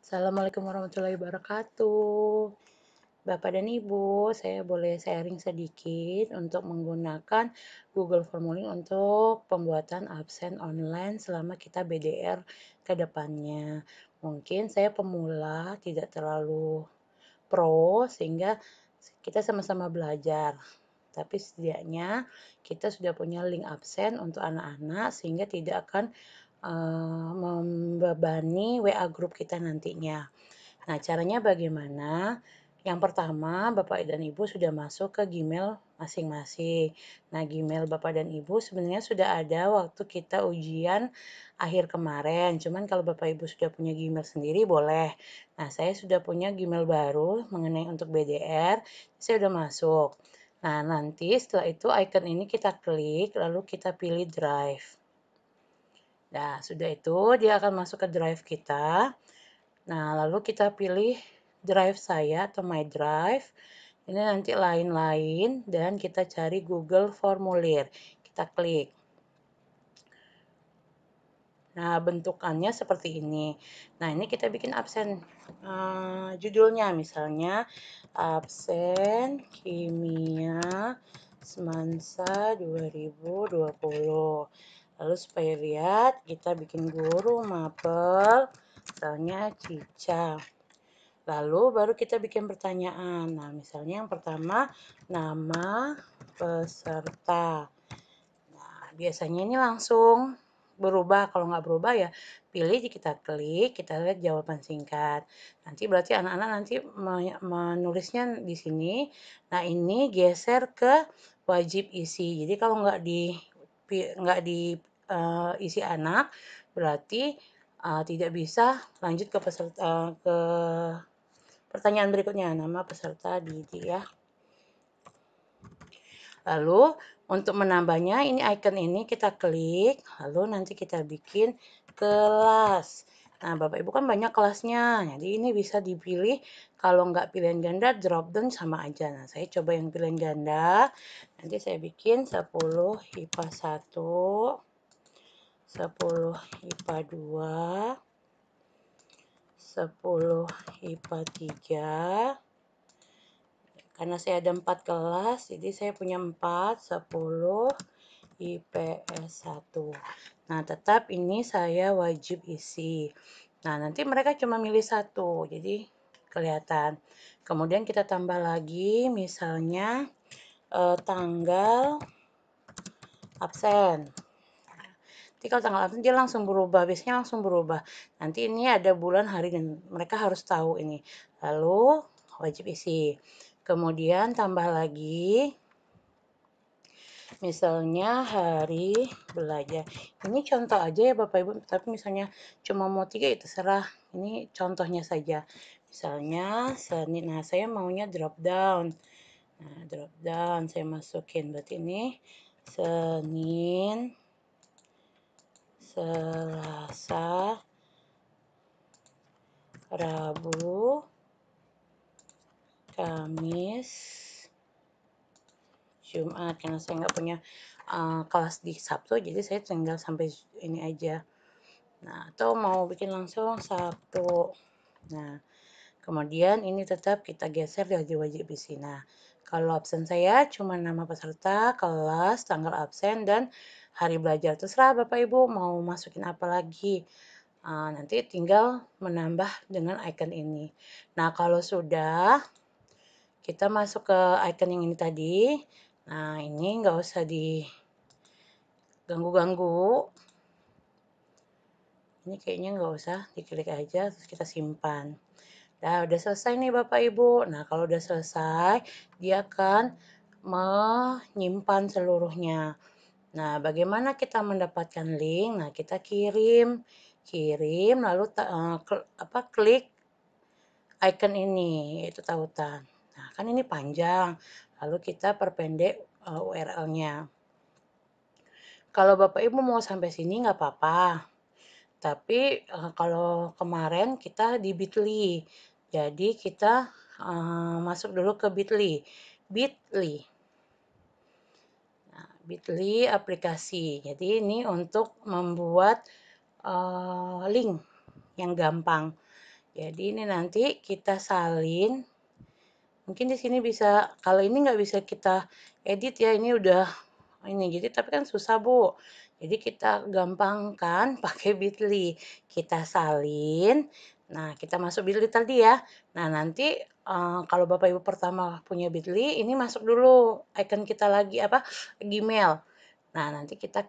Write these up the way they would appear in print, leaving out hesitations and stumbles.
Assalamualaikum warahmatullahi wabarakatuh. Bapak dan Ibu, saya boleh sharing sedikit untuk menggunakan Google Formulir untuk pembuatan absen online selama kita BDR ke depannya. Mungkin saya pemula, tidak terlalu pro, sehingga kita sama-sama belajar. Tapi setidaknya kita sudah punya link absen untuk anak-anak sehingga tidak akan membebani WA grup kita nantinya. Nah, caranya bagaimana? Yang pertama, Bapak dan Ibu sudah masuk ke Gmail masing-masing. Nah, Gmail Bapak dan Ibu sebenarnya sudah ada waktu kita ujian akhir kemarin. Cuman kalau Bapak Ibu sudah punya Gmail sendiri boleh. Nah, saya sudah punya Gmail baru mengenai untuk BDR, saya sudah masuk. Nah, nanti setelah itu icon ini kita klik, lalu kita pilih Drive. Nah, sudah itu dia akan masuk ke Drive kita. Nah, lalu kita pilih drive saya atau my drive. Ini nanti lain-lain dan kita cari Google Formulir. Kita klik. Nah, bentukannya seperti ini. Nah, ini kita bikin absen. Judulnya misalnya absen kimia Semansa 2020. Lalu supaya lihat, kita bikin guru mapel, misalnya Cica. Lalu baru kita bikin pertanyaan. Nah, misalnya yang pertama, nama peserta. Nah, biasanya ini langsung berubah. Kalau nggak berubah ya pilih, kita klik, kita lihat jawaban singkat. Nanti berarti anak-anak nanti menulisnya di sini. Nah, ini geser ke wajib isi. Jadi kalau nggak di isi anak, berarti tidak bisa lanjut ke peserta ke pertanyaan berikutnya. Nama peserta Didi ya. Lalu untuk menambahnya ini icon ini kita klik, lalu nanti kita bikin kelas. Nah, Bapak Ibu kan banyak kelasnya, jadi ini bisa dipilih. Kalau nggak pilihan ganda, drop down sama aja. Nah, saya coba yang pilihan ganda. Nanti saya bikin 10 IPA 1, 10 IPA 2, 10 IPA 3. Karena saya ada 4 kelas, jadi saya punya 4, 10, IPS 1. Nah, tetap ini saya wajib isi. Nah, nanti mereka cuma milih satu, jadi kelihatan. Kemudian kita tambah lagi, misalnya tanggal absen. Nanti kalau tanggal absen dia langsung berubah, biasanya langsung berubah. Nanti ini ada bulan, hari, dan mereka harus tahu ini. Lalu wajib isi. Kemudian tambah lagi, misalnya hari belajar. Ini contoh aja ya Bapak Ibu, tapi misalnya cuma mau 3 ya terserah. Ini contohnya saja. Misalnya Senin, nah saya maunya drop down. Nah, drop down saya masukin. Berarti ini Senin, Selasa, Rabu, Kamis, Jumat. Karena saya nggak punya kelas di Sabtu, jadi saya tinggal sampai ini aja. Nah, atau mau bikin langsung Sabtu. Nah, kemudian ini tetap kita geser di wajib isi. Nah, kalau absen saya cuma nama peserta, kelas, tanggal absen, dan hari belajar. Terserah Bapak Ibu mau masukin apa lagi. Nanti tinggal menambah dengan icon ini. Nah, kalau sudah, kita masuk ke icon yang ini tadi. Nah, ini nggak usah diganggu-ganggu. Ini kayaknya nggak usah, diklik aja, terus kita simpan. Nah, udah selesai nih Bapak Ibu. Nah, kalau udah selesai, dia akan menyimpan seluruhnya. Nah, bagaimana kita mendapatkan link? Nah, kita kirim, lalu klik icon ini, yaitu tautan. Nah, kan ini panjang, lalu kita perpendek URL-nya. Kalau Bapak Ibu mau sampai sini nggak apa-apa. Tapi kalau kemarin kita di Bitly, jadi kita masuk dulu ke Bitly. Bitly. Nah, Bitly aplikasi. Jadi ini untuk membuat link yang gampang. Jadi ini nanti kita salin. Mungkin di sini bisa, kalau ini nggak bisa kita edit ya, ini udah ini. Jadi tapi kan susah Bu. Jadi kita gampangkan pakai Bitly. Kita salin. Nah kita masuk Bitly tadi ya. Nah nanti kalau Bapak Ibu pertama punya Bitly, ini masuk dulu icon kita lagi apa Gmail. Nah nanti kita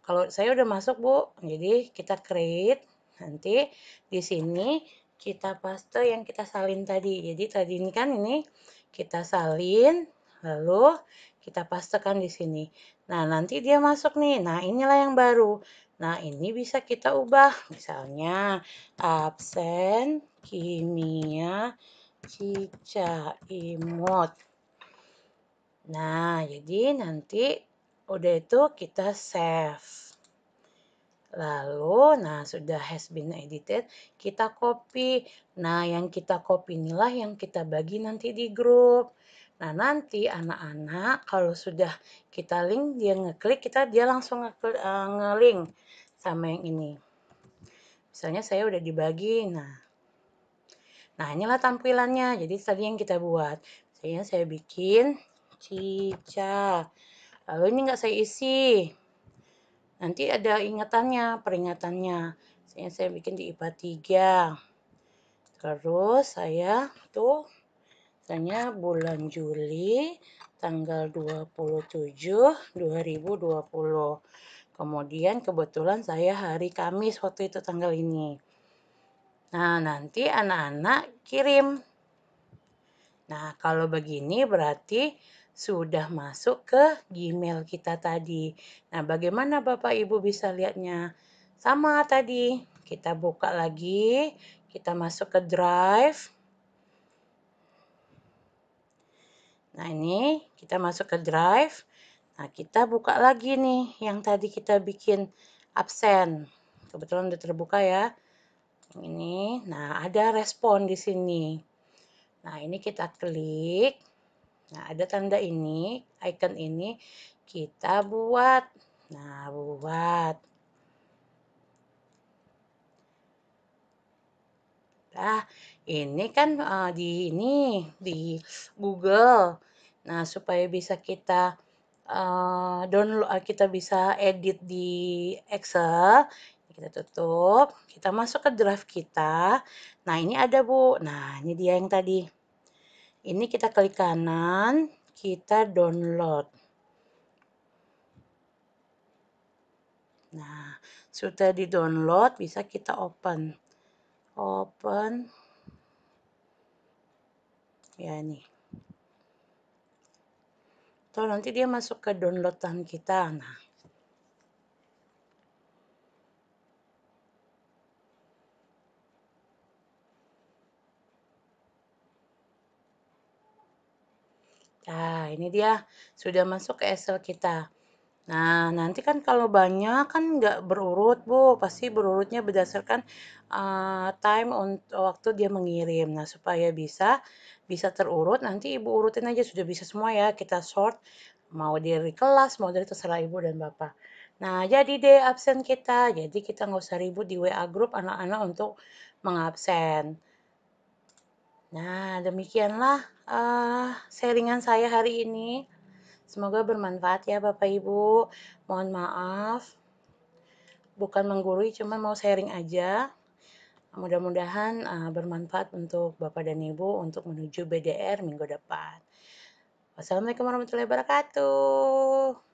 kalau saya udah masuk Bu, jadi kita create. Nanti di sini kita paste yang kita salin tadi. Jadi tadi ini kan ini kita salin, lalu kita pastekan di sini. Nah, nanti dia masuk nih. Nah, inilah yang baru. Nah, ini bisa kita ubah. Misalnya, absen, kimia, cica, imut. Nah, jadi nanti udah itu kita save. Lalu, nah sudah has been edited, kita copy. Nah, yang kita copy inilah yang kita bagi nanti di grup. Nah, nanti anak-anak kalau sudah kita link, dia ngeklik, dia langsung ngelink sama yang ini. Misalnya saya udah dibagi, nah inilah tampilannya. Jadi tadi yang kita buat. Saya bikin Cica. Lalu ini nggak saya isi. Nanti ada peringatannya. Saya bikin di IPA 3. Terus saya misalnya bulan Juli tanggal 27 2020. Kemudian kebetulan saya hari Kamis waktu itu tanggal ini. Nah, nanti anak-anak kirim. Nah, kalau begini berarti sudah masuk ke Gmail kita tadi. Nah, bagaimana Bapak Ibu bisa lihatnya? Sama tadi, kita buka lagi, kita masuk ke Drive. Nah, ini kita masuk ke Drive. Nah, kita buka lagi nih yang tadi kita bikin absen. Kebetulan udah terbuka ya. Ini, nah ada respon di sini. Nah, ini kita klik. Nah, ada tanda ini, icon ini, kita buat. Nah, buat. Nah, ini kan di Google. Nah, supaya bisa kita download, kita bisa edit di Excel. Kita tutup, kita masuk ke drive kita. Nah, ini ada Bu. Nah, ini dia yang tadi. Ini kita klik kanan, kita download. Nah, sudah di-download, bisa kita open. Open. Ya, nih. Atau nanti dia masuk ke downloadan kita. Nah, ini dia sudah masuk ke Excel kita. Nah, nanti kan kalau banyak kan nggak berurut, Bu. Pasti berurutnya berdasarkan time untuk waktu dia mengirim. Nah, supaya bisa terurut, nanti Ibu urutin aja sudah bisa semua ya. Kita sort mau dari kelas, mau dari terserah Ibu dan Bapak. Nah, jadi deh absen kita. Jadi kita nggak usah ribut di WA grup anak-anak untuk mengabsen. Nah, demikianlah sharingan saya hari ini. Semoga bermanfaat ya Bapak Ibu. Mohon maaf, bukan menggurui, cuma mau sharing aja. Mudah-mudahan bermanfaat untuk Bapak dan Ibu untuk menuju BDR minggu depan. Wassalamualaikum warahmatullahi wabarakatuh.